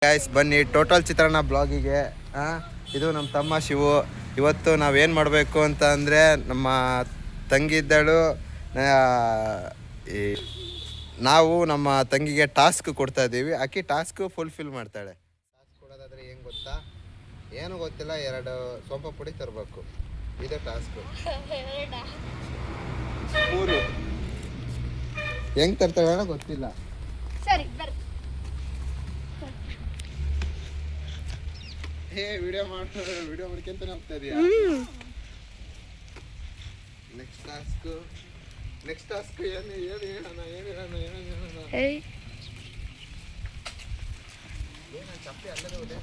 Guys ಬನ್ನಿ total ಚಿತ್ರಾನ್ನ ಬ್ಲಾಗಿಗೆ. ಇದು ನಮ್ಮ ತಮ್ಮ ಶಿವು. ಇವತ್ತು ನಾವೇನು ಮಾಡಬೇಕು ಅಂತ ಅಂದರೆ, ನಮ್ಮ ತಂಗಿ ಇದ್ದಳು, ನಾವು ನಮ್ಮ ತಂಗಿಗೆ ಟಾಸ್ಕ್ ಕೊಡ್ತಾ ಇದ್ದೀವಿ. ಆಕೆ ಟಾಸ್ಕ್ ಫುಲ್ಫಿಲ್ ಮಾಡ್ತಾಳೆ. ಟಾಸ್ಕ್ ಕೊಡೋದಾದರೆ ಏನು ಗೊತ್ತಾ? ಏನು ಗೊತ್ತಿಲ್ಲ, 2 ಸೋಂಪು ಪುಡಿ ತರಬೇಕು. ಇದೆ ಟಾಸ್ಕು. 3 ಹೆಂಗೆ ತರ್ತಾಳೆ ಗೊತ್ತಿಲ್ಲ. ಸರಿ ವಿಡಿಯೋ ಮಾಡ್ಕೊಂತಾನೆ ಹೋಗ್ತಾ ಇದೀಯಾ? ನೆಕ್ಸ್ಟ್ ಟಾಸ್ಕ್ ಏನು ಚಪ್ಪಿ ಅಲ್ಲದೆ ಹೋದೆ.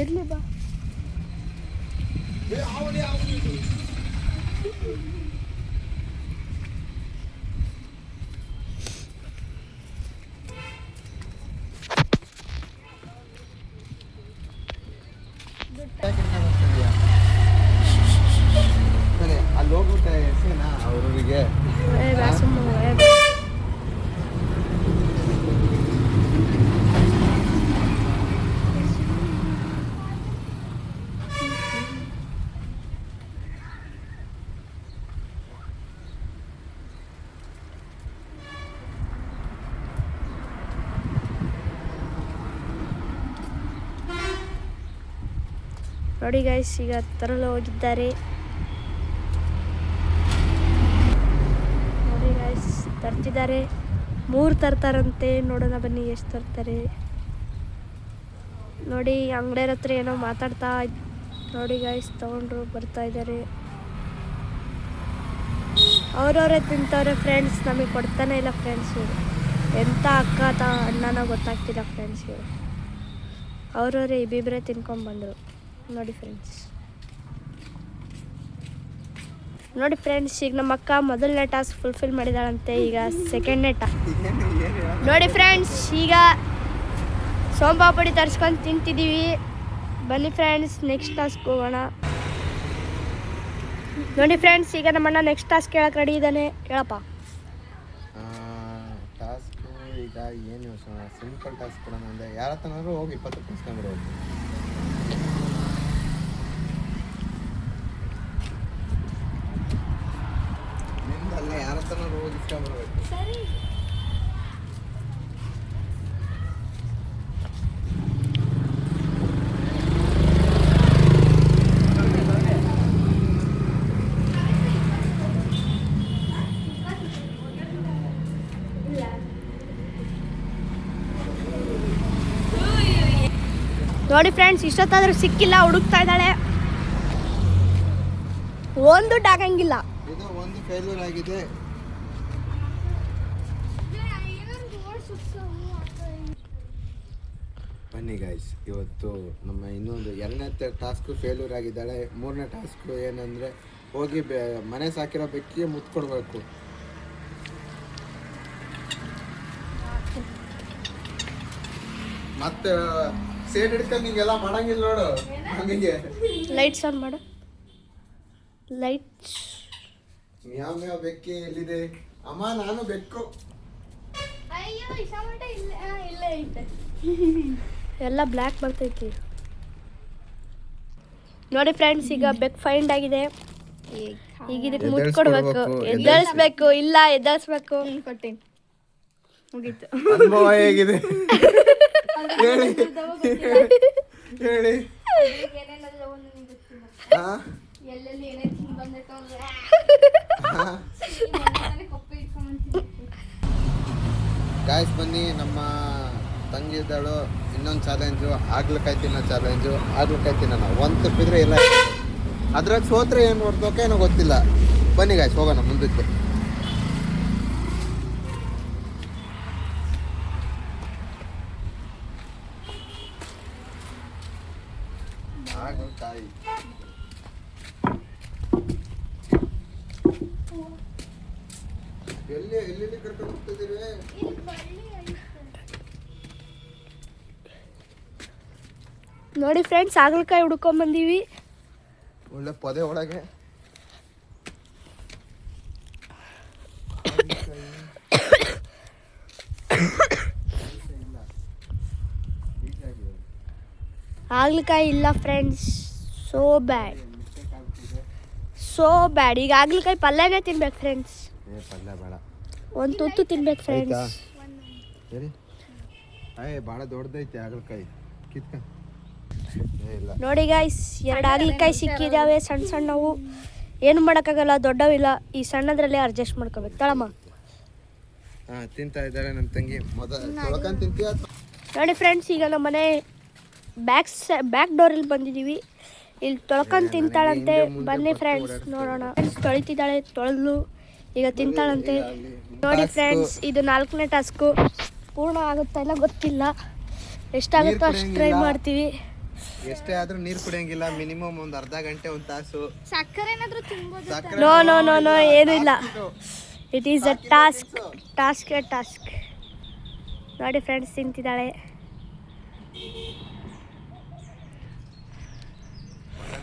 ಇರ್ಲಿ ಬಾ. ಅಲ್ಲಿ ಹೋಗ್ಬಿಟ್ಟೆ ಎಸೇನಾ ಅವ್ರಿಗೆ. ನೋಡಿ ಗೈಸ್, ಈಗ ತರಲು ಹೋಗಿದ್ದಾರೆ. ನೋಡಿ ಗೈಸ್, ತರ್ತಿದ್ದಾರೆ. 3 ತರ್ತಾರಂತೆ. ನೋಡೋಣ ಬನ್ನಿ ಎಷ್ಟು ತರ್ತಾರೆ. ನೋಡಿ ಅಂಗಡಿಯರ ಹತ್ರ ಏನೋ ಮಾತಾಡ್ತಾ. ನೋಡಿ ಗೈಸ್, ತಗೊಂಡ್ರು ಬರ್ತಾ ಇದ್ದಾರೆ. ಅವ್ರವರೇ ತಿಂತವ್ರೆ ಫ್ರೆಂಡ್ಸ್. ನಮಗೆ ಕೊಡ್ತಾನೆ ಇಲ್ಲ ಫ್ರೆಂಡ್ಸ್. ಇವರು ಎಂಥ ಅಕ್ಕ ಅಣ್ಣನ ಗೊತ್ತಾಗ್ತಿಲ್ಲ ಫ್ರೆಂಡ್ಸ್. ಇವರು ಅವ್ರವರೇ ಇಬ್ಬಿಬ್ಬರೇ ತಿನ್ಕೊಂಡ್ಬಂದರು. ನೋಡಿ ಫ್ರೆಂಡ್ಸ್, ಈಗ ನಮ್ಮ ಅಕ್ಕ ಮೊದಲನೇ ಟಾಸ್ಕ್ ಫುಲ್ಫಿಲ್ ಮಾಡಿದಾಳಂತೆ. ಈಗ ಸೆಕೆಂಡ್ನೇ ಟಾಸ್ಕ್. ನೋಡಿ ಫ್ರೆಂಡ್ಸ್, ಈಗ ಸೋಂಪಾಪುಡಿ ತರಿಸ್ಕೊಂಡು ತಿಂತಿದ್ದೀವಿ. ಬನ್ನಿ ಫ್ರೆಂಡ್ಸ್, ನೆಕ್ಸ್ಟ್ ಟಾಸ್ಕ್ ಹೋಗೋಣ. ನೋಡಿ ಫ್ರೆಂಡ್ಸ್, ಈಗ ನಮ್ಮಣ್ಣ ನೆಕ್ಸ್ಟ್ ಟಾಸ್ಕ್ ಕೇಳಕ್ಕೆ ರೆಡಿ ಇದ್ದಾನೆ. ಹೇಳಪ್ಪ. ಟಾಸ್ಕ್ ಈಗ ಏನು ಯೋಚನೆ, ಸಿಂಪಲ್ ಟಾಸ್ಕ್ ಕೊಡೋಣ ಅಂದರೆ ಯಾರ ಹತ್ರನಾದ್ರೂ ಹೋಗಿ 20 ರೂಪಾಯಿ ಇಸ್ಕೊಂಡ್ಬಿಡೋದು. ನಿಮ್ದಲ್ಲ, ಯಾರ ಹತ್ರನಾದ್ರೂ ಹೋಗಿ ಇಸ್ಕೊಂಡ್ಬಿಡ್ಬೇಕು. ನೋಡಿ ಫ್ರೆಂಡ್ಸ್, ಇಷ್ಟೊತ್ತಾದ್ರೂ ಸಿಕ್ಕಿಲ್ಲ. ಹುಡುಕ್ತಾ ಇದ್ದಾಳೆ. ಒಂದು ಆಗಂಗಿಲ್ಲ. ಇದು ಒಂದು ಫೇಲ್ಯೂರ್ ಆಗಿದೆ. ಬನ್ನಿ ಗೈಸ್, ಇವತ್ತು ನಮ್ಮ ಇನ್ನೊಂದು 2ನೇ ಟಾಸ್ಕ್ ಫೇಲ್ಯೂರ್ ಆಗಿದ್ದಾಳೆ. 3ನೇ ಟಾಸ್ಕ್ ಏನಂದರೆ, ಹೋಗಿ ಮನೆ ಸಾಕಿರೋ ಬೆಕ್ಕಿಗೆ ಮುತ್ತು ಕೊಡಬೇಕು. ಮತ್ತೆ ಸೇಡ್ ಹಿಡ್ಕೊಂಡು ಹಿಂಗೆಲ್ಲ ಮಾಡಂಗಿಲ್ಲ ನೋಡು. ಹಂಗೆ ಲೈಟ್ಸ್ ಆನ್ ಮಾಡು. ಲೈಟ್ಸ್. ಯಾವ ಬೆಕ್ಕಿ ಎಲ್ಲಿದೆ? ಅಮ್ಮ, ನಾನು ಬೆಕ್ಕು. ಎಲ್ಲ ಬ್ಲ್ಯಾಕ್ ಬರ್ತೈತಿ. ನೋಡಿ ಫ್ರೆಂಡ್ಸ್, ಈಗ ಬೆಕ್ ಫೈಂಡ್ ಆಗಿದೆ. ಈಗ ಇದಕ್ಕೆ ಮುತ್ತು ಕೊಡ್ಬೇಕು. ಎದ್ದಳಿಸ್ಬೇಕು. ಇಲ್ಲ, ಎದ್ದಳಿಸ್ಬೇಕು. ಕೊಟ್ಟೇನಿ, ಮುಗೀತು. ಅನುಭವ ಹೇಗಿದೆ ಹೇಳಿ ಹೇಳಿ. ಗಾಯ್ಸ್ ಬನ್ನಿ, ನಮ್ಮ ತಂಗಿದ್ದಳು ಇನ್ನೊಂದು ಚಾಲೆಂಜು, ಹಾಗಲಕಾಯಿ ತಿನ್ನೋ ಚಾಲೆಂಜು. ಹಾಗಲಕಾಯಿ ತಿನ್ನೋಣ, ಒಂದು ತಪ್ಪಿದ್ರೆ ಇಲ್ಲ. ಅದ್ರಾಗ ಸೋತ್ರೆ ಏನು ಹೊಡ್ದೋಕೆ ಏನೋ ಗೊತ್ತಿಲ್ಲ. ಬನ್ನಿ ಗಾಯ್ಸ್, ಹೋಗೋಣ ಮುಂದಕ್ಕೆ. ಹಾಗಲಕಾಯಿ ಎಲ್ಲಿ ಕರ್ಕೊಂಡು ಹೋಗ್ತಿದ್ದೀರಿ? ನೋಡಿ ಫ್ರೆಂಡ್ಸ್, ಹಾಗಲಕಾಯಿ ಹುಡ್ಕೊಂಬಂದೀವಿ. ಒಳ್ಳೆ ಪೊದೆ ಒಳಗೆ. ಹಾಗಲಕಾಯಿ ಇಲ್ಲ ಫ್ರೆಂಡ್ಸ್, ಸೋ ಬ್ಯಾಡ್. ಈಗ ಹಾಗಲಕಾಯಿ ಪಲ್ಯನೇ ತಿನ್ಬೇಕು ಫ್ರೆಂಡ್ಸ್. ಪಲ್ಯ ಬೇಡ, ಒಂದು ತುತ್ತು ತಿನ್ಬೇಕು ಫ್ರೆಂಡ್ಸ್. ಸರಿ ಭಾಳ ದೊಡ್ಡದೈತೆ ಹಾಗಲಕಾಯಿ ಕಿತ್ಕ. ಇಲ್ಲ ನೋಡಿ ಗಾಯ್ಸ್, 2 ಹಾಗಲಕಾಯಿ ಸಿಕ್ಕಿದ್ದಾವೆ ಸಣ್ಣ ಸಣ್ಣವು. ಏನು ಮಾಡೋಕ್ಕಾಗಲ್ಲ, ದೊಡ್ಡವಿಲ್ಲ. ಈ ಸಣ್ಣದ್ರಲ್ಲಿ ಅಡ್ಜಸ್ಟ್ ಮಾಡ್ಕೋಬೇಕು. ತಳಮ್ಮ. ತಿಂತಾ ಇದ್ದಾರೆ ನನ್ನ ತಂಗಿ. ತೊಳ್ಕೊಂಡು ತಿಂತೀಯ? ನೋಡಿ ಫ್ರೆಂಡ್ಸ್, ಈಗ ನಮ್ಮ ಮನೆ ಬ್ಯಾಕ್ ಡೋರಲ್ಲಿ ಬಂದಿದ್ದೀವಿ. ಇಲ್ಲಿ ತೊಳ್ಕೊಂಡು ತಿಂತಾಳಂತೆ. ಬನ್ನಿ ಫ್ರೆಂಡ್ಸ್ ನೋಡೋಣ. ತೊಳಿತಿದ್ದಾಳೆ, ತೊಳೆದ್ಲು, ಈಗ ತಿಂತಾಳಂತೆ. ನೋಡಿ ಫ್ರೆಂಡ್ಸ್, ಇದು 4ನೇ ಟಾಸ್ಕು. ಪೂರ್ಣ ಆಗುತ್ತಾ ಇಲ್ಲ ಗೊತ್ತಿಲ್ಲ, ಎಷ್ಟಾಗುತ್ತೋ ಅಷ್ಟು ಟ್ರೈ ಮಾಡ್ತೀವಿ. ಎಷ್ಟೇ ಆದ್ರೂ ನೀರು ಕುಡಿಯಂಗಿಲ್ಲ. ಮಿನಿಮಮ್ ಒಂದು ಅರ್ಧ ಗಂಟೆ, 1 ತಾಸು. ನೋ ಏನೂ ಇಲ್ಲ. It is a task. ನೋಡಿ ಫ್ರೆಂಡ್ಸ್, ತಿಂತಿದ್ದಾಳೆ.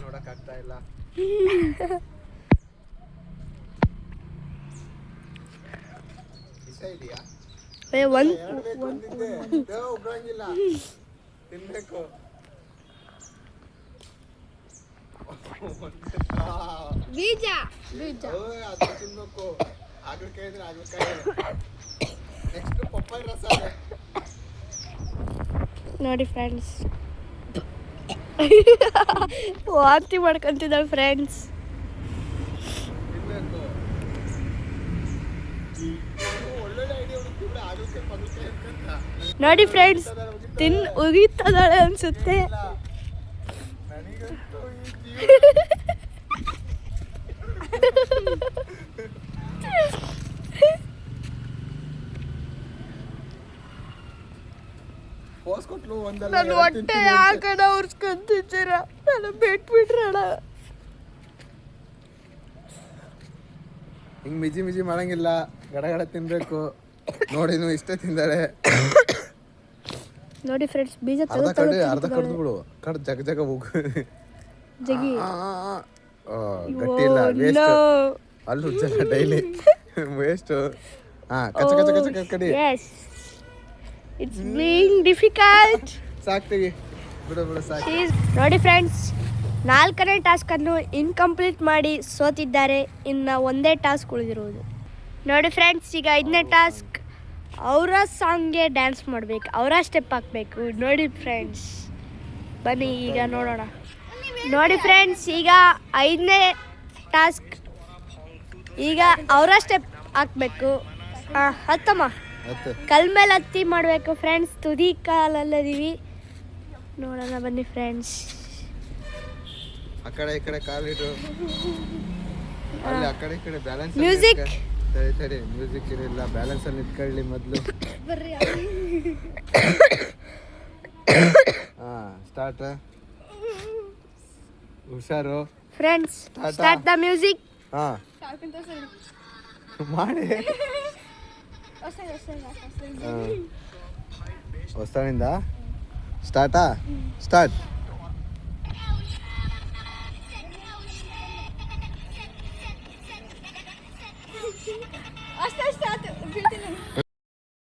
ನೋಡಕ್ಕಾಗ್ತಾ ಇಲ್ಲ. ತಿನ್ಬೇಕು. ಬೀಜ ತಿನ್ಬೇಕು. ಹಾಗಲಕಾಯಿ ಇದ್ರೆ ಹಾಗಲಕಾಯಿ. ನೆಕ್ಸ್ಟ್ ಪಪ್ಪಾಯ ರಸ. ನೋಡಿ ಫ್ರೆಂಡ್ಸ್, ವಾಂತಿ ಮಾಡ್ಕೊಂತಿದ್ದಾಳೆ ಫ್ರೆಂಡ್ಸ್. ತಿನ್ಬೇಕು. ಒಳ್ಳೊಳ್ಳೆ ಐಡಿಯಾ ಹುಡುಕ್ತಿದ್ರೆ ಹಾಗಲಕಾಯಿ ಪಗಲಕಾಯಿ ಅನ್ಕಂತ. ನೋಡಿ ಫ್ರೆಂಡ್ಸ್, ಉಗಿತದಾಳೆ ಅನ್ಸುತ್ತೆ. ನನಗಂತೂ ಕೊಟ್ಲು. ನನ್ನ ಹೊಟ್ಟೆ ಯಾಕಣ ಉರ್ಸ್ಕೊಂತಿದ್ದೀರ? ನನ್ನ ಬಿಟ್ಬಿಟ್ರಣ. ಹಿಂಗ್ ಮಿಜಿ ಮಾಡಂಗಿಲ್ಲ, ಗಡಗಡ ತಿನ್ಬೇಕು. ನೋಡಿ ಇಷ್ಟೇ ತಿಂದಾಳೆ. ನೋಡಿ ಫ್ರೆಂಡ್ಸ್, ಬೀಜ ಅರ್ಧ ಕಡ್ದು ಬಿಡು. ಕಡ್ ಜಗ ಹೋಗು. ಜಗಿ ಗಟ್ಟಿ ಇಲ್ಲ, ವೇಸ್ಟ್. ಅಲ್ಲಿ ಹುಚ್ಚ ಡೈಲಿ ವೇಸ್ಟ್. ಕಚ್ಚ ಕಚ್ಚ ಕಚ್ಚ ಕಚ್ಚ ಕಡಿ. It's being difficult. ಸಾಕ್ತೀವಿ, ಬಿಡು ಸಾಕು. ನೋಡಿ ಫ್ರೆಂಡ್ಸ್, 4ನೇ ಟಾಸ್ಕ್ ಅನ್ನು ಇನ್ಕಂಪ್ಲೀಟ್ ಮಾಡಿ ಸೋತಿದ್ದಾರೆ. ಇನ್ನು ಒಂದೇ ಟಾಸ್ಕ್ ಉಳಿದಿರುವುದು. ನೋಡಿ ಫ್ರೆಂಡ್ಸ್, ಈಗ 5ನೇ ಟಾಸ್ಕ್. ಅವರ ಸಾಂಗ್ಗೆ ಡ್ಯಾನ್ಸ್ ಮಾಡಬೇಕು, ಅವರ ಸ್ಟೆಪ್ ಹಾಕಬೇಕು. ನೋಡಿ ಫ್ರೆಂಡ್ಸ್, ಬನ್ನಿ ಈಗ ನೋಡೋಣ. ನೋಡಿ ಫ್ರೆಂಡ್ಸ್, ಈಗ 5ನೇ ಟಾಸ್ಕ್. ಈಗ ಅವರ ಸ್ಟೆಪ್ ಹಾಕಬೇಕು. ಹತ್ತಮ್ಮ, ಕಲ್ ಮೇಲೆ ಹತ್ತಿ ಮಾಡಬೇಕು ಫ್ರೆಂಡ್ಸ್. ತುದಿ ಕಾಲಲ್ಲಿದ್ದೀವಿ, ನೋಡೋಣ ಬನ್ನಿ ಫ್ರೆಂಡ್ಸ್. ಆ ಕಡೆ ಈ ಕಡೆ ಕಾಲಿಡು. ಅಲ್ಲಿ ಆ ಕಡೆ ಈ ಕಡೆ ಬ್ಯಾಲೆನ್ಸ್. ಮ್ಯೂಸಿಕ್ ತಡಿ, ಮ್ಯೂಸಿಕ್ ಇರಲಿಲ್ಲ. ಬ್ಯಾಲೆನ್ಸ್ ಅಲ್ಲಿ ನಿಂತ್ಕೊಳ್ಳಿ ಮೊದಲು. ಸ್ಟಾರ್ಟ್. ಹುಷಾರು ಫ್ರೆಂಡ್ಸ್, ಸ್ಟಾರ್ಟ್ ದ ಮ್ಯೂಸಿಕ್. ಮಾಡಿ. ಹೊಸನಿಂದ ಸ್ಟಾರ್ಟಾ? ಸ್ಟಾರ್ಟ್.